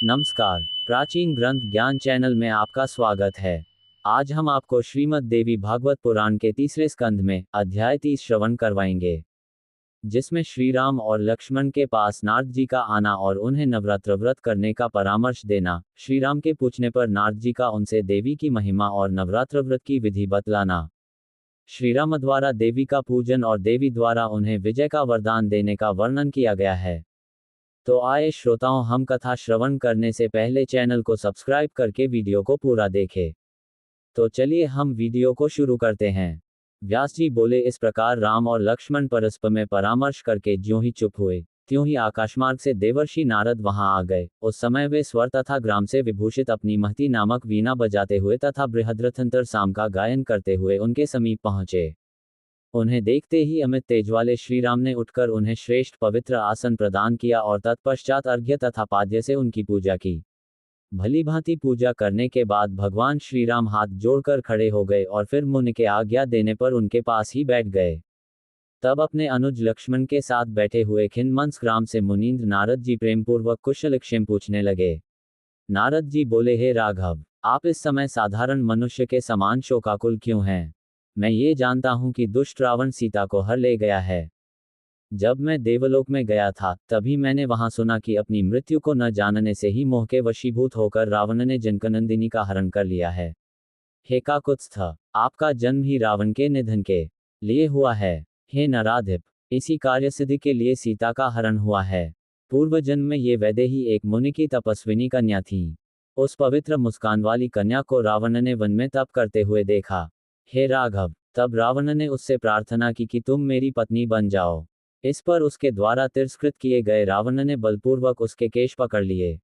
नमस्कार, प्राचीन ग्रंथ ज्ञान चैनल में आपका स्वागत है। आज हम आपको श्रीमद् देवी भागवत पुराण के तीसरे स्कंध में अध्याय 30 श्रवण करवाएंगे, जिसमें श्री राम और लक्ष्मण के पास नारद जी का आना और उन्हें नवरात्र व्रत करने का परामर्श देना, श्री राम के पूछने पर नारद जी का उनसे देवी की महिमा और नवरात्र व्रत की विधि बतलाना, श्री राम द्वारा देवी का पूजन और देवी द्वारा उन्हें विजय का वरदान देने का वर्णन किया गया है। तो आए श्रोताओं, हम कथा श्रवण करने से पहले चैनल को सब्सक्राइब करके वीडियो को पूरा देखें। तो चलिए हम वीडियो को शुरू करते हैं। व्यास जी बोले, इस प्रकार राम और लक्ष्मण परस्पर में परामर्श करके ज्यों ही चुप हुए, त्यों ही आकाशमार्ग से देवर्षि नारद वहां आ गए। उस समय वे स्वर तथा ग्राम से विभूषित अपनी महती नामक वीणा बजाते हुए तथा बृहद्रथंतर साम का गायन करते हुए उनके समीप पहुंचे। उन्हें देखते ही अमित तेज वाले श्री राम ने उठकर उन्हें श्रेष्ठ पवित्र आसन प्रदान किया और तत्पश्चात अर्घ्य तथा पाद्य से उनकी पूजा की। भली भांति पूजा करने के बाद भगवान श्री राम हाथ जोड़कर खड़े हो गए और फिर मुनि के आज्ञा देने पर उनके पास ही बैठ गए। तब अपने अनुज लक्ष्मण के साथ बैठे हुए खिन्मंस ग्राम से मुनीन्द्र नारद जी प्रेमपूर्वक कुशलक्षेम पूछने लगे। नारद जी बोले, हे राघव, आप इस समय साधारण मनुष्य के समान शोकाकुल क्यों हैं? मैं ये जानता हूं कि दुष्ट रावण सीता को हर ले गया है। जब मैं देवलोक में गया था, तभी मैंने वहां सुना कि अपनी मृत्यु को न जानने से ही मोह के वशीभूत होकर रावण ने जनकनंदिनी का हरण कर लिया है। हे काकुत्स्थ, आपका जन्म ही रावण के निधन के लिए हुआ है। हे नराधिप, इसी कार्य सिद्धि के लिए सीता का हरण हुआ है। पूर्व जन्म में ये वैदेही एक मुनि की तपस्विनी कन्या थी। उस पवित्र मुस्कान वाली कन्या को रावण ने वन में तप करते हुए देखा। हे राघव, तब रावण ने उससे प्रार्थना की कि तुम मेरी पत्नी बन जाओ। इस पर उसके द्वारा तिरस्कृत किए गए रावण ने बलपूर्वक उसके केश पकड़ लिए।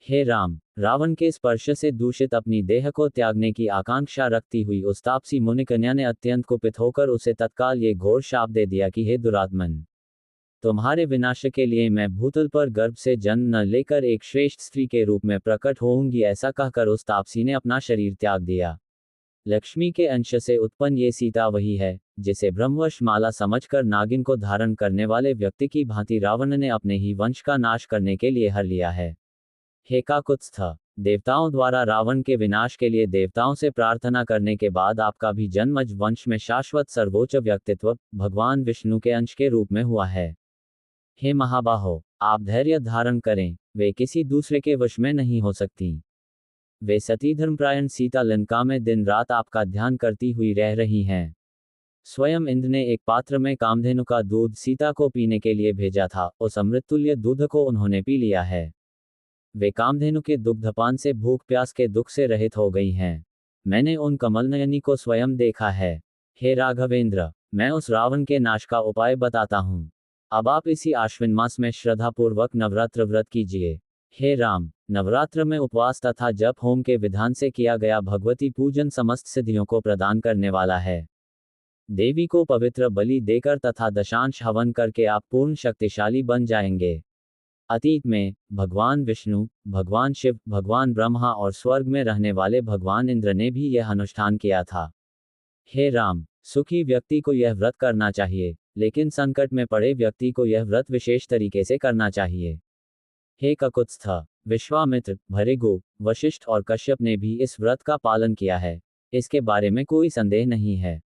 हे राम, रावण के स्पर्श से दूषित अपनी देह को त्यागने की आकांक्षा रखती हुई उस तापसी मुनि कन्या ने अत्यंत कुपित होकर उसे तत्काल ये घोर शाप दे दिया कि हे दुरात्मन, तुम्हारे विनाश के लिए मैं भूतल पर गर्भ से जन्म न लेकर एक श्रेष्ठ स्त्री के रूप में प्रकट होऊंगी। ऐसा कहकर उस तापसी ने अपना शरीर त्याग दिया। लक्ष्मी के अंश से उत्पन्न ये सीता वही है जिसे ब्रह्मवश माला समझकर नागिन को धारण करने वाले व्यक्ति की भांति रावण ने अपने ही वंश का नाश करने के लिए हर लिया है। हे काकुत्स्थ, देवताओं द्वारा रावण के विनाश के लिए देवताओं से प्रार्थना करने के बाद आपका भी जन्म अज वंश में शाश्वत सर्वोच्च व्यक्तित्व भगवान विष्णु के अंश के रूप में हुआ है। हे महाबाहो, आप धैर्य धारण करें, वे किसी दूसरे के वश में नहीं हो सकती। वे सती धर्मप्रायण सीता लंका में दिन रात आपका ध्यान करती हुई रह रही हैं। स्वयं इंद्र ने एक पात्र में कामधेनु का दूध सीता को पीने के लिए भेजा था। उस अमृततुल्य दूध को उन्होंने पी लिया है। वे कामधेनु के दुग्धपान से भूख प्यास के दुख से रहित हो गई हैं। मैंने उन कमलनयनी को स्वयं देखा है। हे राघवेंद्र, मैं उस रावण के नाश का उपाय बताता हूँ। अब आप इसी आश्विन मास में श्रद्धापूर्वक नवरात्र व्रत कीजिए। हे राम, नवरात्र में उपवास तथा जप होम के विधान से किया गया भगवती पूजन समस्त सिद्धियों को प्रदान करने वाला है। देवी को पवित्र बलि देकर तथा दशांश हवन करके आप पूर्ण शक्तिशाली बन जाएंगे। अतीत में भगवान विष्णु, भगवान शिव, भगवान ब्रह्मा और स्वर्ग में रहने वाले भगवान इंद्र ने भी यह अनुष्ठान किया था। हे राम, सुखी व्यक्ति को यह व्रत करना चाहिए, लेकिन संकट में पड़े व्यक्ति को यह व्रत विशेष तरीके से करना चाहिए। हे काकुत्स्थ, विश्वामित्र, भृगु, वशिष्ठ और कश्यप ने भी इस व्रत का पालन किया है, इसके बारे में कोई संदेह नहीं है।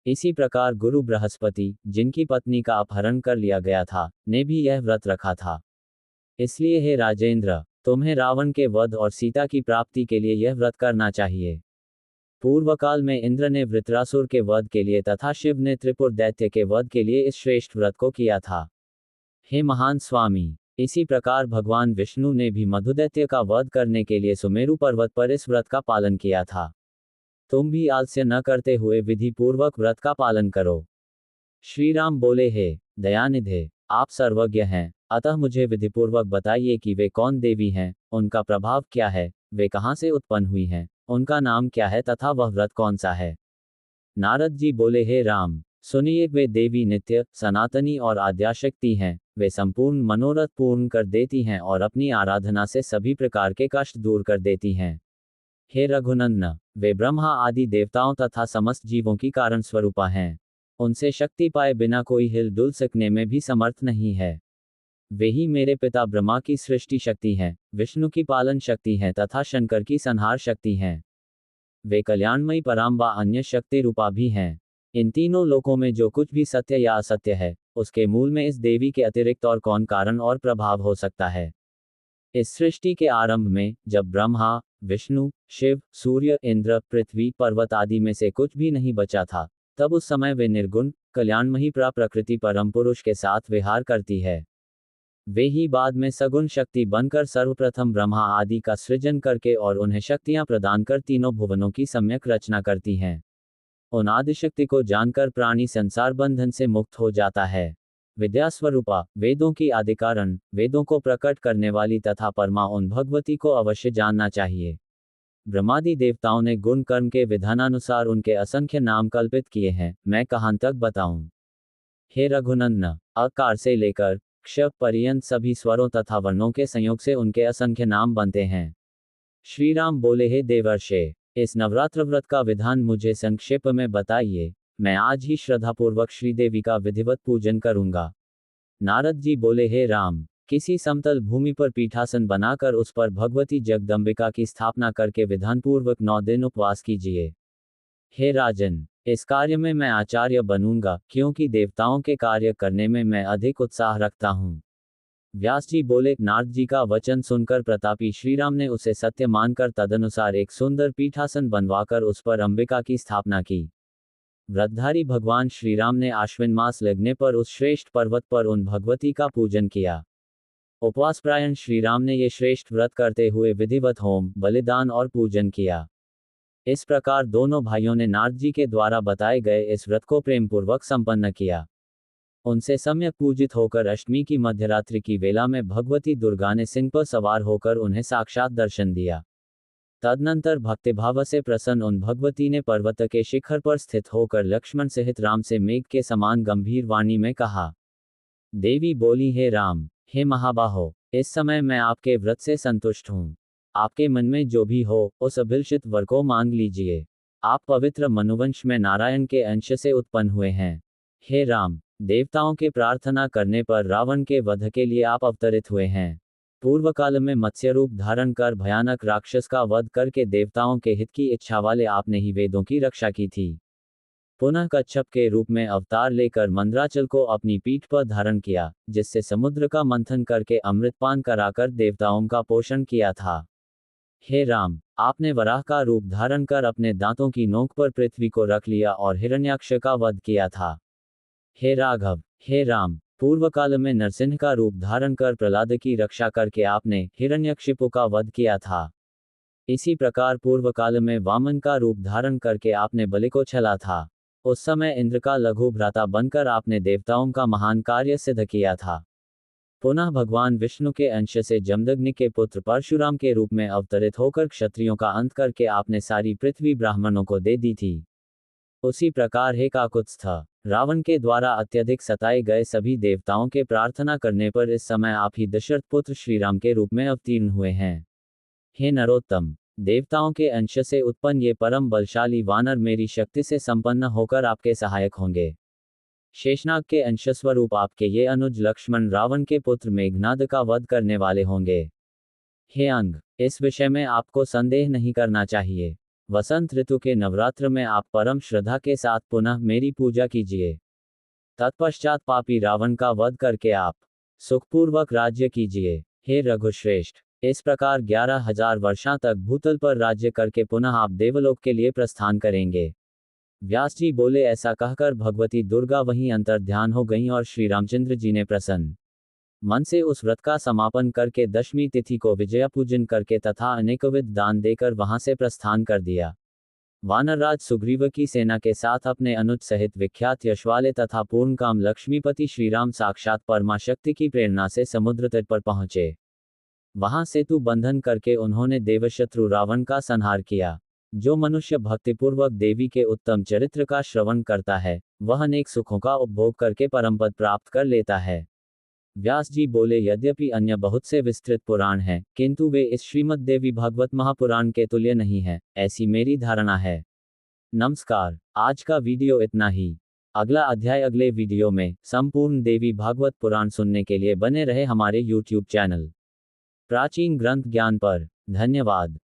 इसी प्रकार गुरु बृहस्पति, जिनकी पत्नी का अपहरण कर लिया गया था, ने भी यह व्रत रखा था। इसलिए हे राजेंद्र, तुम्हें रावण के वध और सीता की प्राप्ति के लिए यह व्रत करना चाहिए। पूर्व काल में इंद्र ने वृत्रासुर के वध के लिए तथा शिव ने त्रिपुर दैत्य के वध के लिए इस श्रेष्ठ व्रत को किया था। हे महान स्वामी, इसी प्रकार भगवान विष्णु ने भी मधुदैत्य का वध करने के लिए सुमेरु पर्वत पर इस व्रत का पालन किया था। तुम भी आलस्य न करते हुए विधि पूर्वक व्रत का पालन करो। श्री राम बोले, हे दयानिधे, आप सर्वज्ञ हैं, अतः मुझे विधिपूर्वक बताइए कि वे कौन देवी हैं, उनका प्रभाव क्या है, वे कहाँ से उत्पन्न हुई हैं, उनका नाम क्या है तथा वह व्रत कौन सा है। नारद जी बोले, हे राम, सुनिए, वे देवी नित्य, सनातनी और आद्याशक्ति हैं। वे संपूर्ण मनोरथ पूर्ण कर देती हैं और अपनी आराधना से सभी प्रकार के कष्ट दूर कर देती हैं। हे रघुनंदन, वे ब्रह्मा आदि देवताओं तथा समस्त जीवों की कारण स्वरूपा हैं। उनसे शक्ति पाए बिना कोई हिल डुल सकने में भी समर्थ नहीं है। वे ही मेरे पिता ब्रह्मा की सृष्टि शक्ति हैं, विष्णु की पालन शक्ति हैं तथा शंकर की संहार शक्ति हैं। वे कल्याणमयी पराम्बा अन्य शक्ति रूपा भी हैं। इन तीनों लोकों में जो कुछ भी सत्य या असत्य है, उसके मूल में इस देवी के अतिरिक्त और कौन कारण और प्रभाव हो सकता है। इस सृष्टि के आरंभ में, जब ब्रह्मा, विष्णु, शिव, सूर्य, इंद्र, पृथ्वी, पर्वत आदि में से कुछ भी नहीं बचा था, तब उस समय वे निर्गुण, कल्याणमयी प्रकृति परम पुरुष के साथ विहार करती है। वे ही बाद में सगुण शक्ति बनकर सर्वप्रथम ब्रह्मा आदि का सृजन करके और उन्हें शक्तियां प्रदान कर तीनों भुवनों की सम्यक रचना करती हैं। उन आदिशक्ति को जानकर प्राणी संसार बंधन से मुक्त हो जाता है। विद्या स्वरूपा, वेदों की आदिकारण, वेदों को प्रकट करने वाली तथा परमा उन भगवती को अवश्य जानना चाहिए। ब्रह्मादि देवताओं ने गुण कर्म के विधानानुसार उनके असंख्य नाम कल्पित किए हैं, मैं कहां तक बताऊं। हे रघुनंदन, अकार से लेकर क्ष पर्यंत सभी स्वरों तथा वर्णों के संयोग से उनके असंख्य नाम बनते हैं। श्री राम बोले, हे देवर्षे, इस नवरात्र व्रत का विधान मुझे संक्षेप में बताइए। मैं आज ही श्रद्धापूर्वक श्रीदेवी का विधिवत पूजन करूंगा। नारद जी बोले, हे राम, किसी समतल भूमि पर पीठासन बनाकर उस पर भगवती जगदम्बिका की स्थापना करके विधानपूर्वक 9 दिन उपवास कीजिए। हे राजन, इस कार्य में मैं आचार्य बनूंगा, क्योंकि देवताओं के कार्य करने में मैं अधिक उत्साह रखता हूँ। व्यास जी बोले, नारद जी का वचन सुनकर प्रतापी श्रीराम ने उसे सत्य मानकर तदनुसार एक सुंदर पीठासन बनवाकर उस पर अंबिका की स्थापना की। व्रतधारी भगवान श्रीराम ने आश्विन मास लगने पर उस श्रेष्ठ पर्वत पर उन भगवती का पूजन किया। उपवासपरायण श्रीराम ने ये श्रेष्ठ व्रत करते हुए विधिवत होम, बलिदान और पूजन किया। इस प्रकार दोनों भाइयों ने नारद जी के द्वारा बताए गए इस व्रत को प्रेमपूर्वक संपन्न किया। उनसे सम्यक पूजित होकर अष्टमी की मध्यरात्रि की वेला में भगवती दुर्गा ने सिंह पर सवार होकर उन्हें साक्षात दर्शन दिया। तदनंतर भक्तिभाव से प्रसन्न उन भगवती ने पर्वत के शिखर पर स्थित होकर लक्ष्मण सहित राम से मेघ के समान गंभीर वाणी में कहा। देवी बोली, हे राम, हे महाबाहो, इस समय मैं आपके व्रत से संतुष्ट हूँ। आपके मन में जो भी हो, उस अभिलषित वर को मांग लीजिए। आप पवित्र मनुवंश में नारायण के अंश से उत्पन्न हुए हैं। हे राम, देवताओं के प्रार्थना करने पर रावण के वध के लिए आप अवतरित हुए हैं। पूर्व काल में मत्स्य रूप धारण कर भयानक राक्षस का वध करके देवताओं के हित की इच्छा वाले आपने ही वेदों की रक्षा की थी। पुनः कच्छप के रूप में अवतार लेकर मंदराचल को अपनी पीठ पर धारण किया, जिससे समुद्र का मंथन करके अमृतपान कराकर देवताओं का पोषण किया था। हे राम, आपने वराह का रूप धारण कर अपने दांतों की नोक पर पृथ्वी को रख लिया और हिरण्याक्ष का वध किया था। हे राघव, हे राम, पूर्व काल में नरसिंह का रूप धारण कर प्रहलाद की रक्षा करके आपने हिरण्यकशिपु का वध किया था। इसी प्रकार पूर्व काल में वामन का रूप धारण करके आपने बलि को छला था। उस समय इंद्र का लघु भ्राता बनकर आपने देवताओं का महान कार्य सिद्ध किया था। पुनः भगवान विष्णु के अंश से जमदग्नि के पुत्र परशुराम के रूप में अवतरित होकर क्षत्रियों का अंत करके आपने सारी पृथ्वी ब्राह्मणों को दे दी थी। उसी प्रकार हे काकुत्स्थ, रावण के द्वारा अत्यधिक सताए गए सभी देवताओं के प्रार्थना करने पर इस समय आप ही दशरथ पुत्र श्रीराम के रूप में अवतीर्ण हुए हैं। हे नरोत्तम, देवताओं के अंश से उत्पन्न ये परम बलशाली वानर मेरी शक्ति से संपन्न होकर आपके सहायक होंगे। शेषनाग के अंश स्वरूप आपके ये अनुज लक्ष्मण रावण के पुत्र मेघनाद का वध करने वाले होंगे। हे अंग, इस विषय में आपको संदेह नहीं करना चाहिए। वसंत ऋतु के नवरात्र में आप परम श्रद्धा के साथ पुनः मेरी पूजा कीजिए। तत्पश्चात पापी रावण का वध करके आप सुखपूर्वक राज्य कीजिए। हे रघुश्रेष्ठ, इस प्रकार 11,000 वर्षों तक भूतल पर राज्य करके पुनः आप देवलोक के लिए प्रस्थान करेंगे। व्यास जी बोले, ऐसा कहकर भगवती दुर्गा वहीं अंतर्ध्यान हो गईं और श्री रामचंद्र जी ने प्रसन्न मन से उस व्रत का समापन करके दशमी तिथि को विजया पूजन करके तथा अनेकविध दान देकर वहां से प्रस्थान कर दिया। वानरराज सुग्रीव की सेना के साथ अपने अनुज सहित विख्यात यशवाले तथा पूर्णकाम लक्ष्मीपति श्रीराम साक्षात परमाशक्ति की प्रेरणा से समुद्र तट पर पहुंचे। वहां सेतु बंधन करके उन्होंने देवशत्रु रावण का संहार किया। जो मनुष्य भक्तिपूर्वक देवी के उत्तम चरित्र का श्रवण करता है, वह अनेक सुखों का उपभोग करके परमपद प्राप्त कर लेता है। व्यास जी बोले, यद्यपि अन्य बहुत से विस्तृत पुराण हैं, किंतु वे इस श्रीमद् देवी भागवत महापुराण के तुल्य नहीं है, ऐसी मेरी धारणा है। नमस्कार, आज का वीडियो इतना ही। अगला अध्याय अगले वीडियो में। संपूर्ण देवी भागवत पुराण सुनने के लिए बने रहे हमारे YouTube चैनल प्राचीन ग्रंथ ज्ञान पर। धन्यवाद।